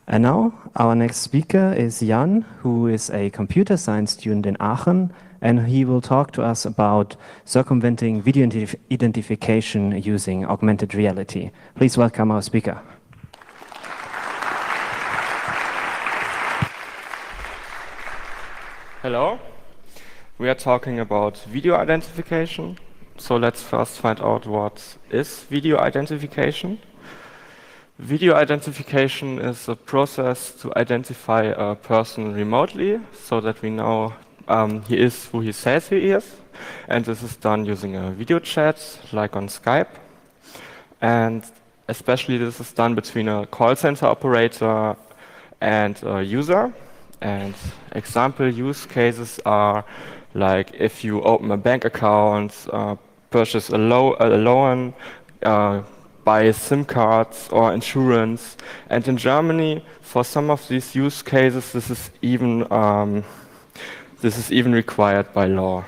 And now our next speaker is Jan, who is a computer science student in Aachen, and he will talk to us about circumventing video identification using augmented reality. Please welcome our speaker. Hello. We are talking about video identification. So let's first find out what is video identification. Video identification is a process to identify a person remotely so that we know he is who he says he is. And this is done using a video chat, like on Skype. And especially this is done between a call center operator and a user. And example use cases are like if you open a bank account, purchase a loan, buy SIM cards or insurance. And in Germany, for some of these use cases, this is even required by law.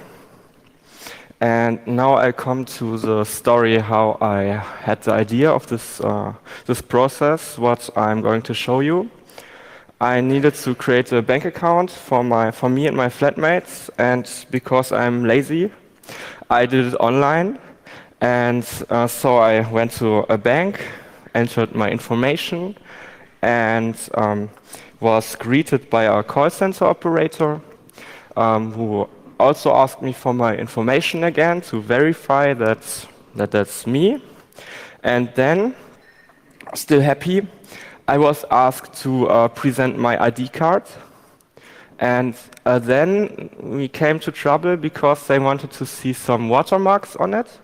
And now I come to the story how I had the idea of this process, what I'm going to show you. I needed to create a bank account for me and my flatmates, and because I'm lazy, I did it online. And so I went to a bank, entered my information, and was greeted by a call center operator who also asked me for my information again to verify that that's me. And then, still happy, I was asked to present my ID card. And then we came to trouble because they wanted to see some watermarks on it.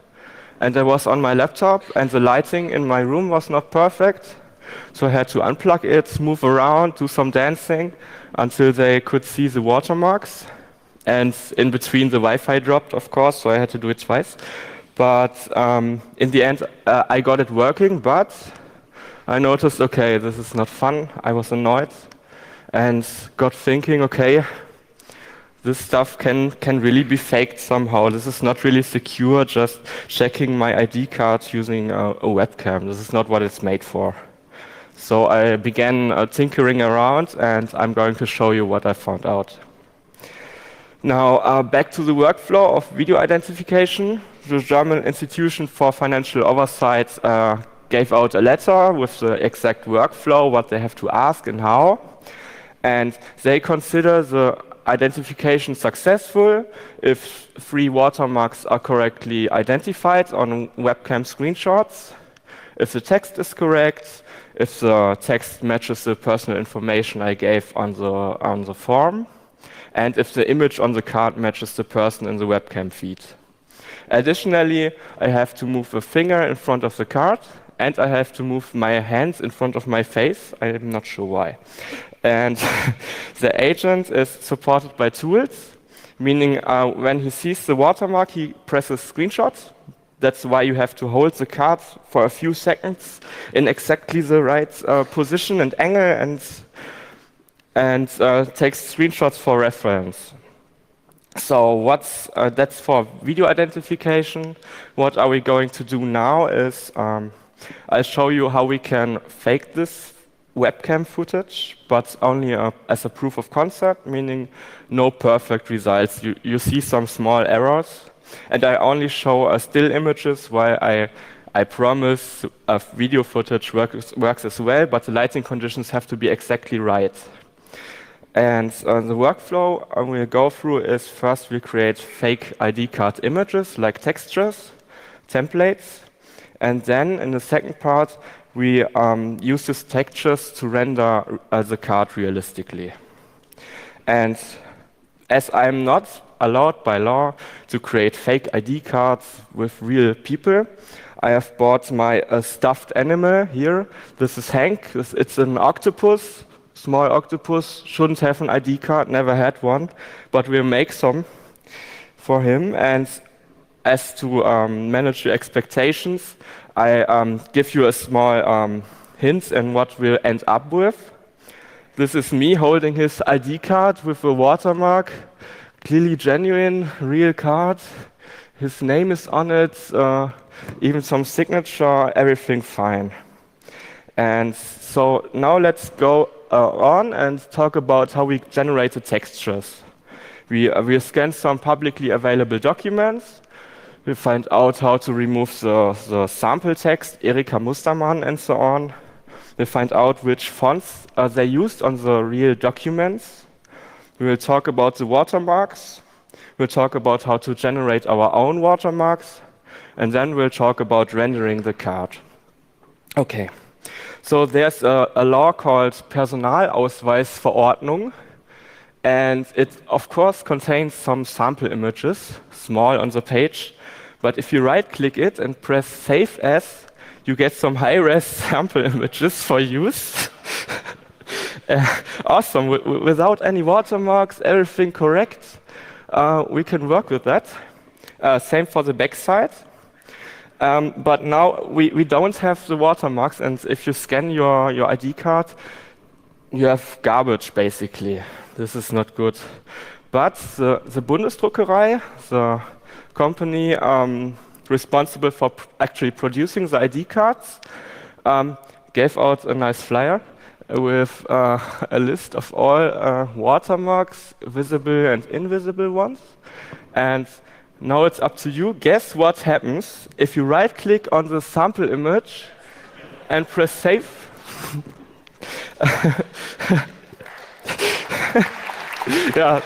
And I was on my laptop, and the lighting in my room was not perfect. So I had to unplug it, move around, do some dancing until they could see the watermarks. And in between, the Wi-Fi dropped, of course, so I had to do it twice. But in the end, I got it working, but I noticed, okay, this is not fun. I was annoyed and got thinking, okay, this stuff can really be faked somehow. This is not really secure, just checking my ID card using a webcam. This is not what it's made for. So I began tinkering around, and I'm going to show you what I found out. Now, back to the workflow of video identification. The German Institution for Financial Oversight gave out a letter with the exact workflow, what they have to ask and how. And they consider the identification successful if 3 watermarks are correctly identified on webcam screenshots, if the text is correct, if the text matches the personal information I gave on the form, and if the image on the card matches the person in the webcam feed. Additionally, I have to move a finger in front of the card, and I have to move my hands in front of my face. I'm not sure why. And the agent is supported by tools, meaning when he sees the watermark, he presses screenshots. That's why you have to hold the card for a few seconds in exactly the right position and angle, and takes screenshots for reference. So that's for video identification. What are we going to do now is I'll show you how we can fake this webcam footage, but only as a proof of concept, meaning no perfect results. You see some small errors, and I only show still images while I promise video footage works as well, but the lighting conditions have to be exactly right. And the workflow we'll go through is first we create fake ID card images like textures, templates, and then in the second part we use these textures to render the card realistically. And as I'm not allowed by law to create fake ID cards with real people, I have bought my stuffed animal here. This is Hank. It's an octopus. Small octopus, shouldn't have an ID card, never had one, but we'll make some for him. And as to manage your expectations, I give you a small hint and what we'll end up with. This is me holding his ID card with a watermark, clearly genuine, real card. His name is on it, even some signature, everything fine. And so now let's go on and talk about how we generate the textures. We scan some publicly available documents. We find out how to remove the sample text, Erika Mustermann, and so on. We find out which fonts they used on the real documents. We will talk about the watermarks. We'll talk about how to generate our own watermarks. And then we'll talk about rendering the card. Okay, so there's a law called Personalausweisverordnung. And it, of course, contains some sample images, small on the page. But if you right-click it and press Save As, you get some high-res sample images for use. Awesome, without any watermarks, everything correct. We can work with that. Same for the backside. But now we don't have the watermarks, and if you scan your ID card, you have garbage, basically. This is not good. But the Bundesdruckerei, the company responsible for actually producing the ID cards, gave out a nice flyer with a list of all watermarks, visible and invisible ones. And now it's up to you. Guess what happens if you right-click on the sample image and press Save? Yeah.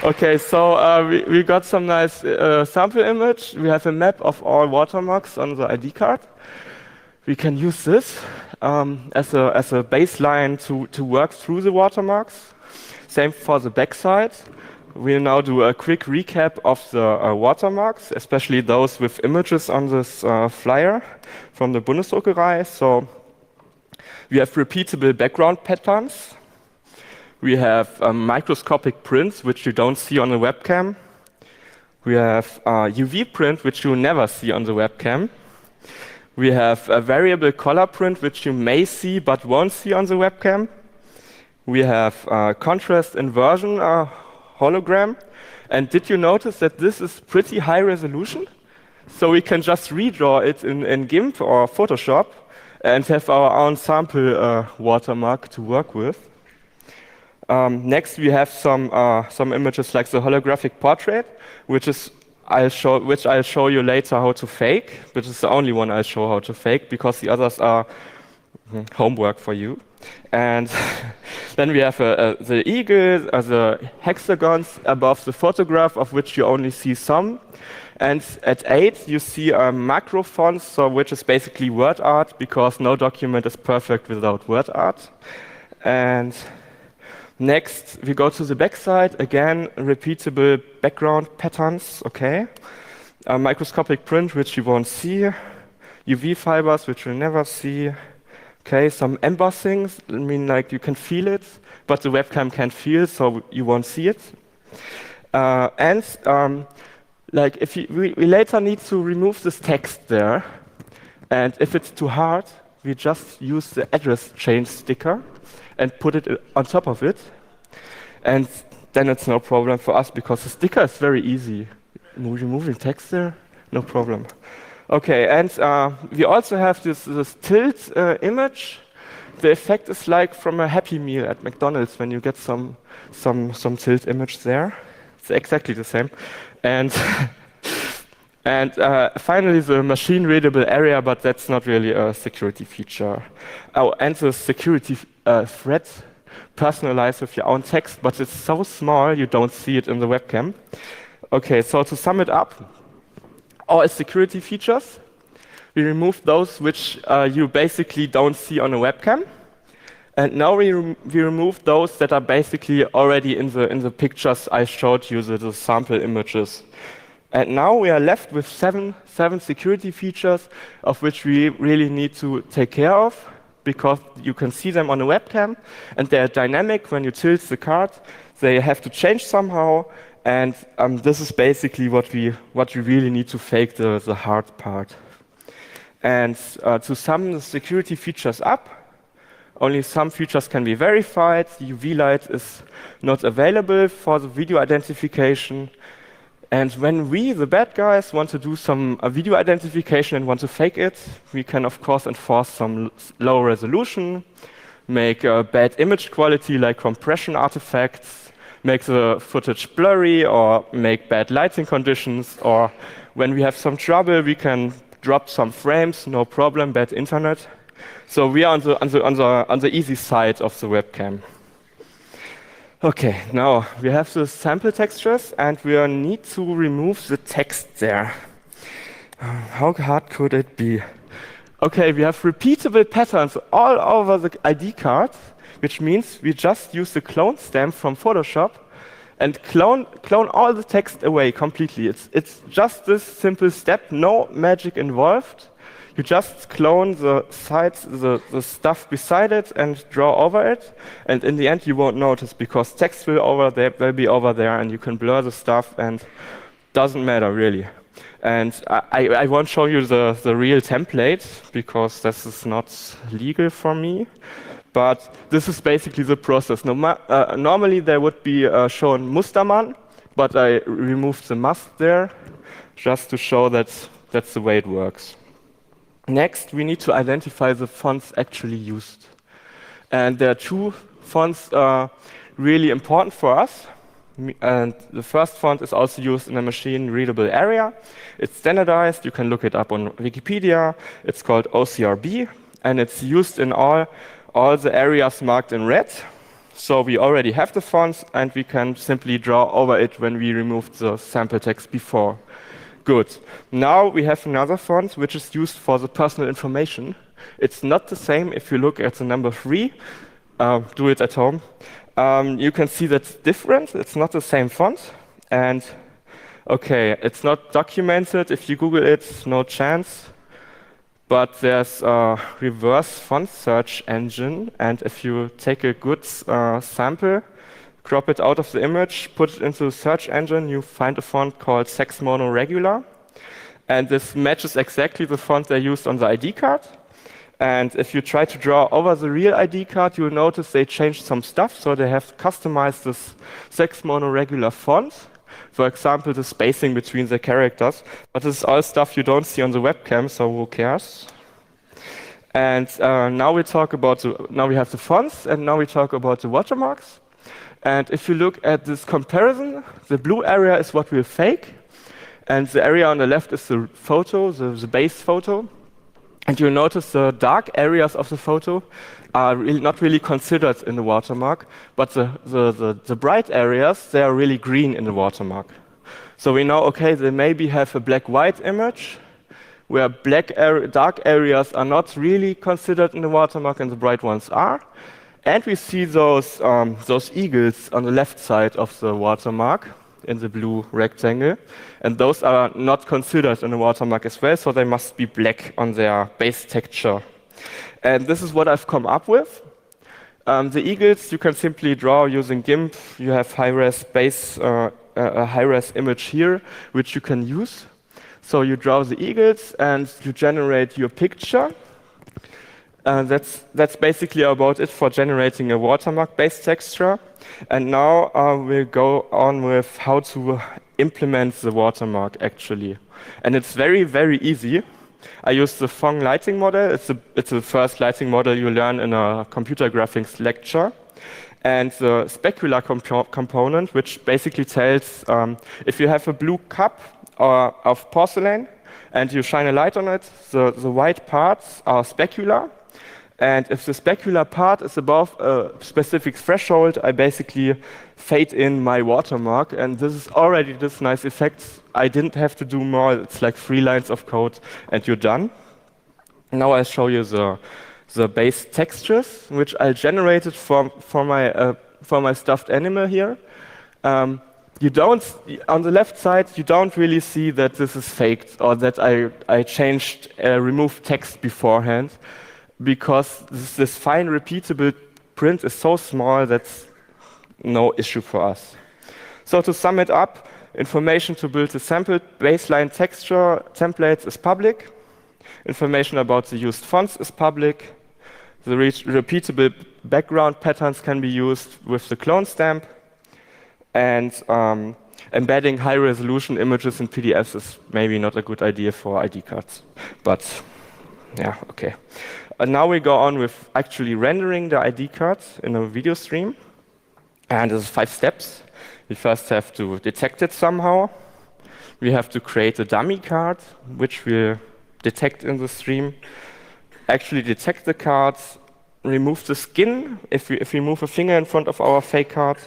Okay, so we got some nice sample image. We have a map of all watermarks on the ID card. We can use this as a baseline to work through the watermarks. Same for the backside. We'll now do a quick recap of the watermarks, especially those with images on this flyer from the Bundesdruckerei. So we have repeatable background patterns. We have microscopic prints, which you don't see on the webcam. We have UV print, which you never see on the webcam. We have a variable color print, which you may see but won't see on the webcam. We have contrast inversion hologram. And did you notice that this is pretty high resolution? So we can just redraw it in GIMP or Photoshop and have our own sample watermark to work with. Next, we have some images like the holographic portrait, which I'll show you later how to fake, which is the only one I'll show how to fake, because the others are homework for you. And then we have the eagle, the hexagons above the photograph, of which you only see some. And at 8, you see a macro font, so which is basically word art, because no document is perfect without word art. And next, we go to the backside. Again, repeatable background patterns, okay. A microscopic print, which you won't see. UV fibers, which you'll never see. Okay, some embossing, I mean, like you can feel it, but the webcam can't feel, so you won't see it. Like if we later need to remove this text there, and if it's too hard, we just use the address change sticker and put it on top of it, and then it's no problem for us because the sticker is very easy. Removing text there, no problem. Okay, and we also have this tilt image. The effect is like from a Happy Meal at McDonald's when you get some tilt image there. It's exactly the same. And and finally, the machine-readable area, but that's not really a security feature. Oh, and the security thread, personalize with your own text, but it's so small you don't see it in the webcam. Okay, so to sum it up, all security features, we remove those which you basically don't see on a webcam. And now we remove those that are basically already in the pictures I showed you, the sample images. And now we are left with seven security features of which we really need to take care of, because you can see them on a webcam, and they're dynamic when you tilt the card. They have to change somehow, and this is basically what we really need to fake the hard part. And to sum the security features up, only some features can be verified. UV light is not available for the video identification. And when we, the bad guys, want to do some video identification and want to fake it, we can, of course, enforce some low resolution. make bad image quality like compression artifacts, make the footage blurry, or make bad lighting conditions, or when we have some trouble, we can drop some frames, no problem, bad internet. So we are on the easy side of the webcam. Okay, now we have the sample textures, and we need to remove the text there. How hard could it be? Okay, we have repeatable patterns all over the ID card, which means we just use the clone stamp from Photoshop and clone all the text away completely. It's just this simple step, no magic involved. You just clone the sides, the stuff beside it, and draw over it. And in the end, you won't notice because text will be over there, and you can blur the stuff, and doesn't matter really. And I won't show you the real template because this is not legal for me. But this is basically the process. Normally, there would be shown Mustermann, but I removed the must there just to show that that's the way it works. Next, we need to identify the fonts actually used. And there are two fonts really important for us. And the first font is also used in a machine-readable area. It's standardized. You can look it up on Wikipedia. It's called OCRB, and it's used in all the areas marked in red. So we already have the fonts, and we can simply draw over it when we removed the sample text before. Good. Now we have another font which is used for the personal information. It's not the same if you look at the number 3. Do it at home. You can see that's different. It's not the same font. And okay, it's not documented. If you Google it, no chance. But there's a reverse font search engine. And if you take a good sample, crop it out of the image, put it into the search engine, you find a font called Sex Mono Regular. And this matches exactly the font they used on the ID card. And if you try to draw over the real ID card, you'll notice they changed some stuff. So they have customized this Sex Mono Regular font. For example, the spacing between the characters. But this is all stuff you don't see on the webcam, so who cares? And now we have the fonts, and now we talk about the watermarks. And if you look at this comparison, the blue area is what we'll fake, and the area on the left is the photo, the base photo. And you'll notice the dark areas of the photo are not really considered in the watermark, but the bright areas, they are really green in the watermark. So we know, okay, they maybe have a black-white image, where dark areas are not really considered in the watermark and the bright ones are. And we see those eagles on the left side of the watermark in the blue rectangle. And those are not considered in the watermark as well, so they must be black on their base texture. And this is what I've come up with. The eagles you can simply draw using GIMP. You have high-res a high-res image here, which you can use. So you draw the eagles and you generate your picture. That's basically about it for generating a watermark-based texture. And now we'll go on with how to implement the watermark actually. And it's very, very easy. I use the Phong lighting model. It's the first lighting model you learn in a computer graphics lecture. And the specular component, which basically tells if you have a blue cup of porcelain and you shine a light on it, the white parts are specular. And if the specular part is above a specific threshold, I basically fade in my watermark. And this is already this nice effect. I didn't have to do more. It's like 3 lines of code and you're done. Now I'll show you the base textures, which I generated for my stuffed animal here. On the left side, you don't really see that this is faked or that I changed, removed text beforehand, because this fine repeatable print is so small that's no issue for us. So to sum it up, information to build the sampled baseline texture templates is public. Information about the used fonts is public. The repeatable background patterns can be used with the clone stamp. And embedding high-resolution images in PDFs is maybe not a good idea for ID cards. But yeah, okay. And now we go on with actually rendering the ID card in a video stream. And there's 5 steps. We first have to detect it somehow. We have to create a dummy card, which we'll detect in the stream. Actually detect the cards, remove the skin if we move a finger in front of our fake card.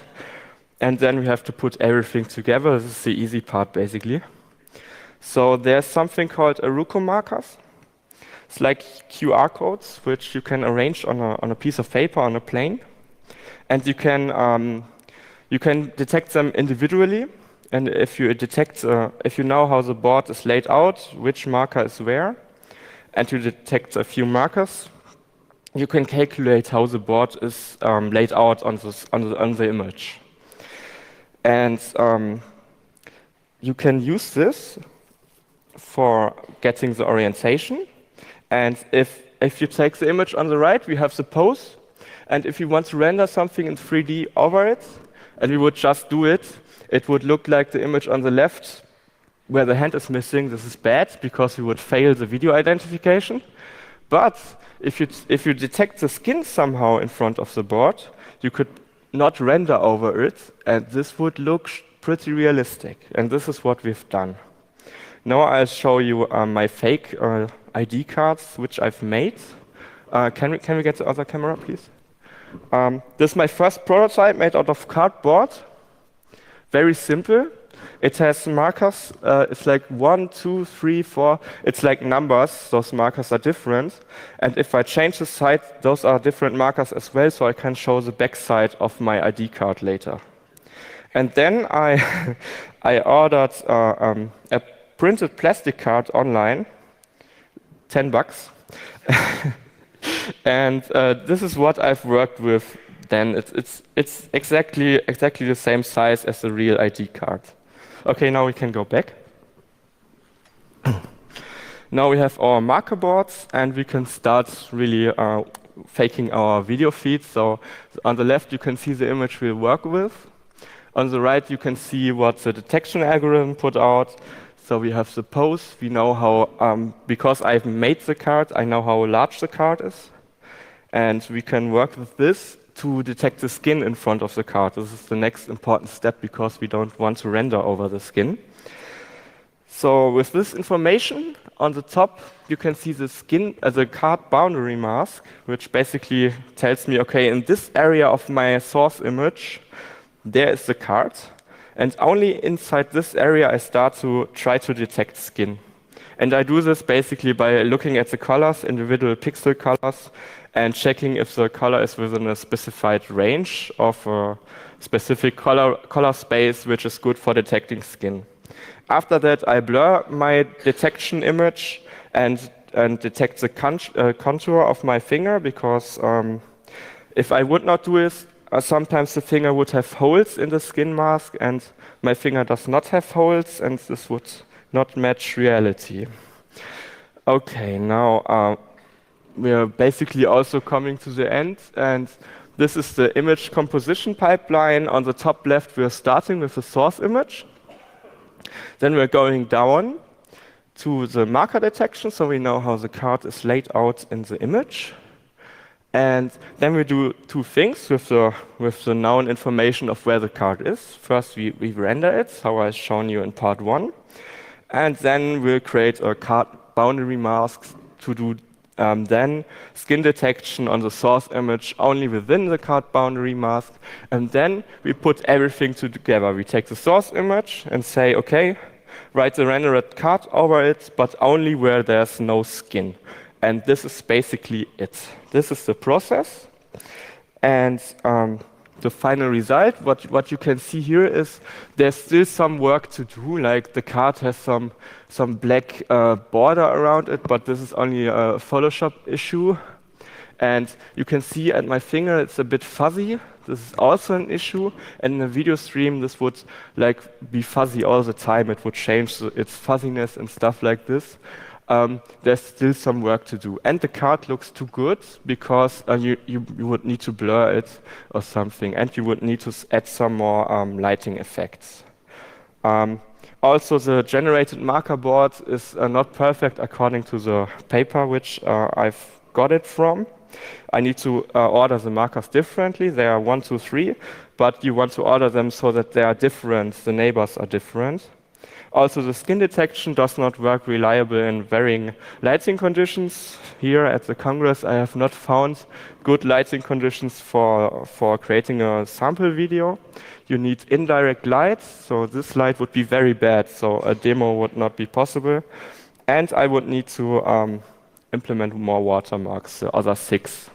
And then we have to put everything together. This is the easy part, basically. So there's something called Aruco markers. It's like QR codes, which you can arrange on a piece of paper on a plane. And you can detect them individually. And if you know how the board is laid out, which marker is where, and you detect a few markers, you can calculate how the board is laid out on the image. And you can use this for getting the orientation. And if you take the image on the right, we have the pose. And if you want to render something in 3D over it, and we would just do it, it would look like the image on the left where the hand is missing. This is bad because we would fail the video identification. But if you detect the skin somehow in front of the board, you could not render over it, and this would look pretty realistic. And this is what we've done. Now I'll show you my fake ID cards, which I've made. Can we get the other camera, please? This is my first prototype made out of cardboard. Very simple. It has markers. It's like 1, 2, 3, 4. It's like numbers. Those markers are different. And if I change the side, those are different markers as well, so I can show the back side of my ID card later. And then I ordered a printed plastic card online, $10. And this is what I've worked with then. It's exactly the same size as the real ID card. Okay, now we can go back. Now we have our marker boards, and we can start really faking our video feed. So on the left, you can see the image we'll work with. On the right, you can see what the detection algorithm put out. So we have the pose. We know how, because I've made the card, I know how large the card is. And we can work with this to detect the skin in front of the card. This is the next important step because we don't want to render over the skin. So with this information on the top, you can see the skin as a card boundary mask, which basically tells me, okay, in this area of my source image, there is the card. And only inside this area, I start to try to detect skin. And I do this basically by looking at the colors, individual pixel colors, and checking if the color is within a specified range of a specific color space, which is good for detecting skin. After that, I blur my detection image and detect the contour of my finger, because if I would not do this, sometimes the finger would have holes in the skin mask, and my finger does not have holes, and this would not match reality. Okay, now we are basically also coming to the end, and this is the image composition pipeline. On the top left, we are starting with the source image. Then we're going down to the marker detection, so we know how the card is laid out in the image. And then we do 2 things with the known information of where the card is. First, we render it, how I've shown you in part 1. And then we'll create a card boundary mask to do then skin detection on the source image only within the card boundary mask. And then we put everything together. We take the source image and say, okay, write the rendered card over it, but only where there's no skin. And this is basically it. This is the process. And the final result, what you can see here is there's still some work to do. Like the card has some black border around it, but this is only a Photoshop issue. And you can see at my finger it's a bit fuzzy. This is also an issue. And in a video stream, this would like be fuzzy all the time. It would change its fuzziness and stuff like this. There's still some work to do. And the card looks too good because you would need to blur it or something, and you would need to add some more lighting effects. Also, the generated marker board is not perfect according to the paper which I've got it from. I need to order the markers differently. They are 1, 2, 3, but you want to order them so that they are different, the neighbors are different. Also, the skin detection does not work reliable in varying lighting conditions. Here at the Congress, I have not found good lighting conditions for creating a sample video. You need indirect light, so this light would be very bad, so a demo would not be possible. And I would need to implement more watermarks, the other 6.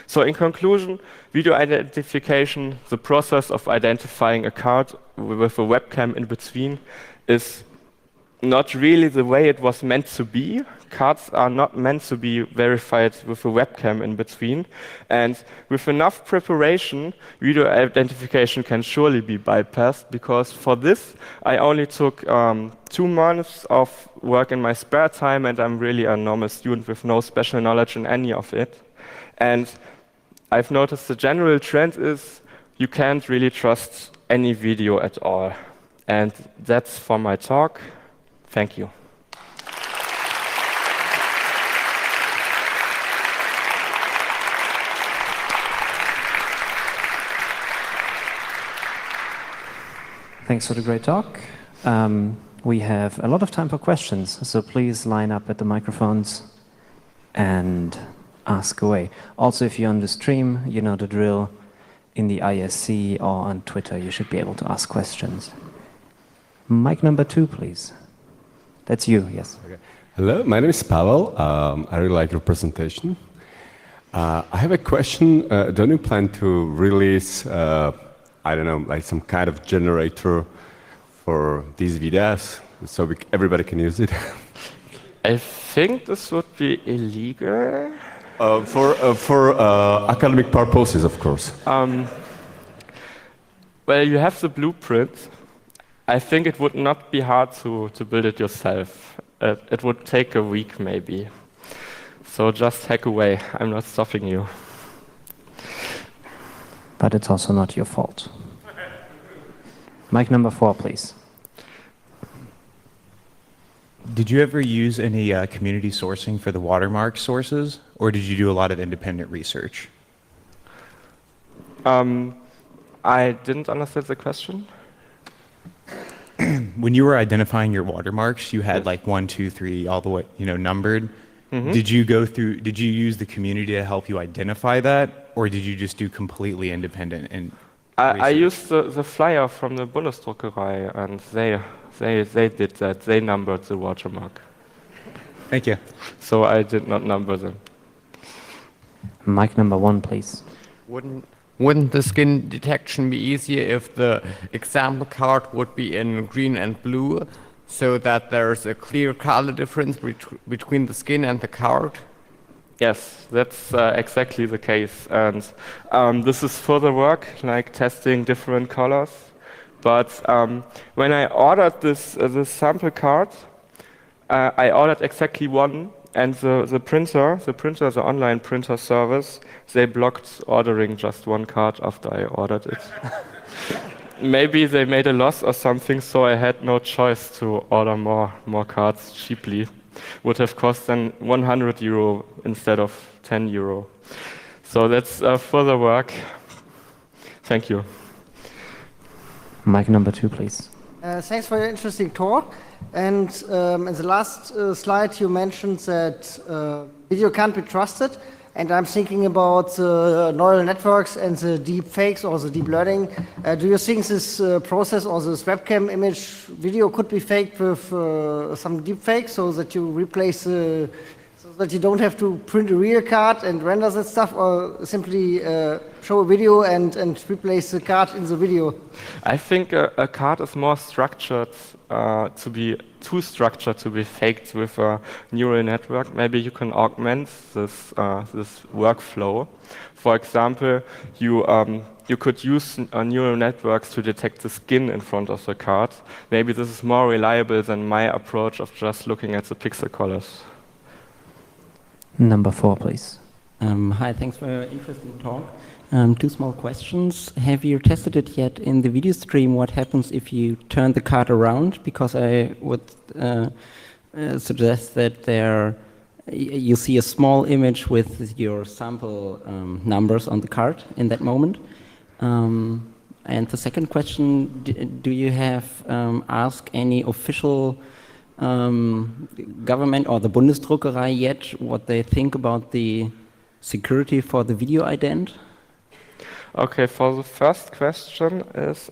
So in conclusion, video identification, the process of identifying a card with a webcam in between, is not really the way it was meant to be. Cards are not meant to be verified with a webcam in between. And with enough preparation, video identification can surely be bypassed, because for this, I only took 2 months of work in my spare time, and I'm really a normal student with no special knowledge in any of it. And I've noticed the general trend is you can't really trust any video at all. And that's for my talk. Thank you. Thanks for the great talk. We have a lot of time for questions, so please line up at the microphones and ask away. Also, if you're on the stream, you know the drill. In the ISC or on Twitter, you should be able to ask questions. Mic number 2, please. That's you, yes. Okay. Hello, my name is Pavel. I really like your presentation. I have a question. Don't you plan to release, I don't know, like some kind of generator for these videos so everybody can use it? I think this would be illegal. For academic purposes, of course. Well, you have the blueprint. I think it would not be hard to build it yourself. It would take a week, maybe. So just hack away. I'm not stopping you. But it's also not your fault. Mic number 4, please. Did you ever use any community sourcing for the watermark sources, or did you do a lot of independent research? I didn't understand the question. When you were identifying your watermarks, you had like 1, 2, 3, all the way, numbered. Mm-hmm. Did you use the community to help you identify that, or did you just do completely independent and I used the flyer from the Bundesdruckerei, and they did that. They numbered the watermark. Thank you. So I did not number them. Mic number 1, please. Wouldn't the skin detection be easier if the example card would be in green and blue, so that there's a clear color difference between the skin and the card? Yes, that's exactly the case. And this is further work, like testing different colors. But when I ordered this sample card, I ordered exactly one, and the printer, the online printer service, they blocked ordering just one card after I ordered it. Maybe they made a loss or something, so I had no choice to order more cards cheaply. Would have cost then €100 instead of €10. So that's further work. Thank you. Mic number 2, please. Thanks for your interesting talk. And in the last slide, you mentioned that video can't be trusted. And I'm thinking about neural networks and the deep fakes or the deep learning. Do you think this process or this webcam image video could be faked with some deep fakes, so that you replace, so that you don't have to print a real card and render that stuff, or simply show a video and replace the card in the video? I think a card is more structured too structured to be faked with a neural network. Maybe you can augment this workflow. For example, you could use neural networks to detect the skin in front of the card. Maybe this is more reliable than my approach of just looking at the pixel colors. Number 4, please. Hi, thanks for your interesting talk. 2 small questions. Have you tested it yet in the video stream? What happens if you turn the card around? Because I would suggest that there you see a small image with your sample numbers on the card in that moment. And the second question, do you have asked any official government or the Bundesdruckerei yet what they think about the security for the video ident? Okay, for the first question is,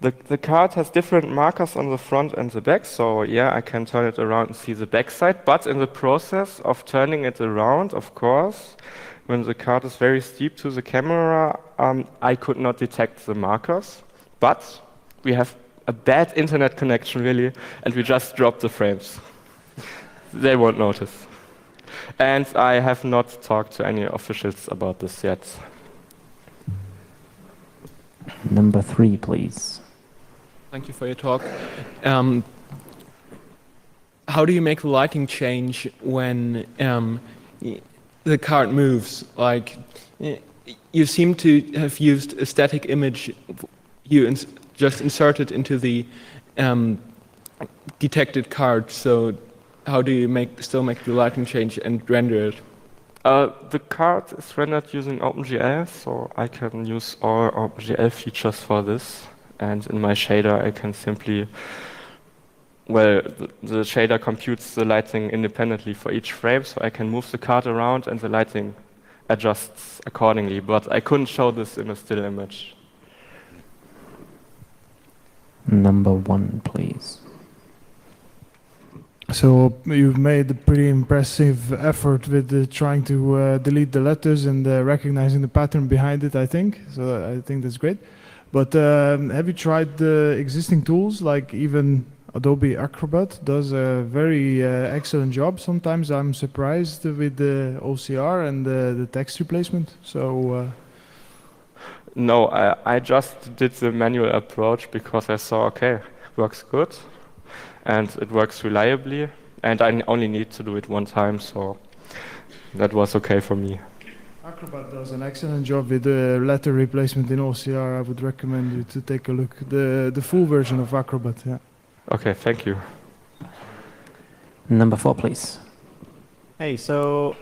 the card has different markers on the front and the back, so yeah, I can turn it around and see the back side, but in the process of turning it around, of course, when the card is very steep to the camera, I could not detect the markers, but we have a bad internet connection really, and we just dropped the frames. They won't notice. And I have not talked to any officials about this yet. Number 3, please. Thank you for your talk. How do you make the lighting change when the card moves? Like, you seem to have used a static image you just inserted into the detected card. So how do you still make the lighting change and render it? The card is rendered using OpenGL, so I can use all OpenGL features for this. And in my shader, I can simply, well, the shader computes the lighting independently for each frame, so I can move the card around and the lighting adjusts accordingly. But I couldn't show this in a still image. Number 1, please. So you've made a pretty impressive effort with trying to delete the letters and recognizing the pattern behind it, I think. So I think that's great. But have you tried the existing tools, like even Adobe Acrobat does a very excellent job. Sometimes I'm surprised with the OCR and the text replacement. So no, I just did the manual approach because I saw, okay, works good. And it works reliably, and I only need to do it one time, so that was okay for me. Acrobat does an excellent job with the letter replacement in OCR. I would recommend you to take a look. The full version of Acrobat, yeah. Okay, thank you. Number 4, please. Hey, so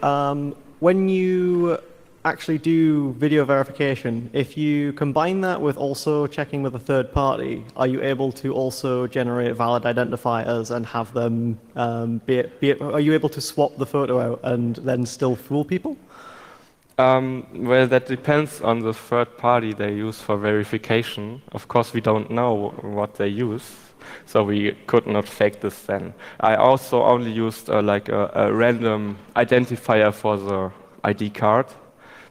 when you actually do video verification, if you combine that with also checking with a third party, are you able to also generate valid identifiers and have them are you able to swap the photo out and then still fool people? Well, that depends on the third party they use for verification. Of course, we don't know what they use, so we could not fake this then. I also only used like a random identifier for the ID card,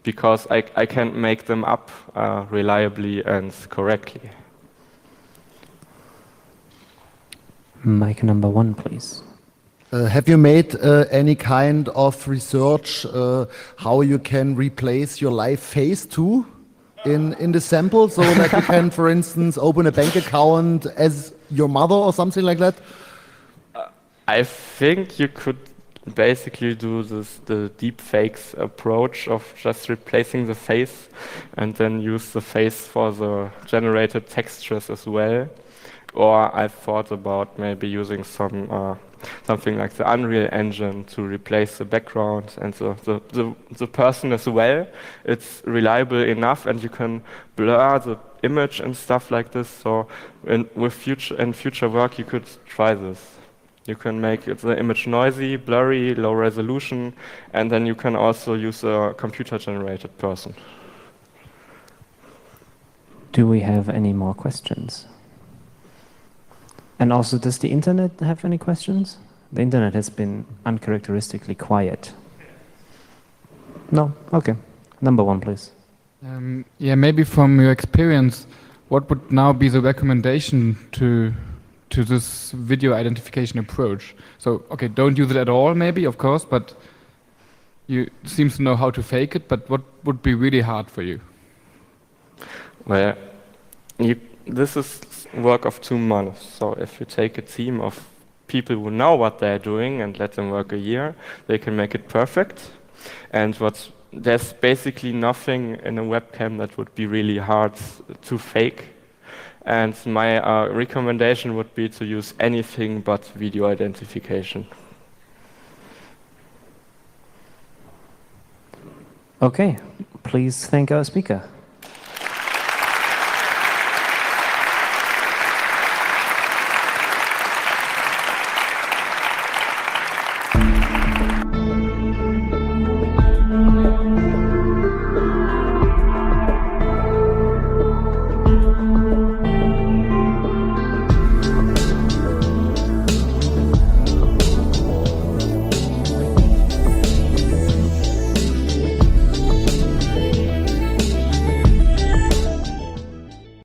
because I can't make them up reliably and correctly. Mic number 1, please. Have you made any kind of research how you can replace your live face too in the sample, so that you can, for instance, open a bank account as your mother or something like that? I think you could basically do the deep fakes approach of just replacing the face and then use the face for the generated textures as well. Or I thought about maybe using something like the Unreal Engine to replace the background and the person as well. It's reliable enough, and you can blur the image and stuff like this. So in future work, you could try this. You can make the image noisy, blurry, low resolution, and then you can also use a computer-generated person. Do we have any more questions? And also, does the internet have any questions? The internet has been uncharacteristically quiet. No? Okay. Number 1, please. Yeah, maybe from your experience, what would now be the recommendation to this video identification approach? So, okay, don't use it at all, maybe, of course, but you seem to know how to fake it, but what would be really hard for you? Well, this is work of 2 months. So if you take a team of people who know what they're doing and let them work a year, they can make it perfect. And there's basically nothing in a webcam that would be really hard to fake. And my recommendation would be to use anything but video identification. Okay, please thank our speaker.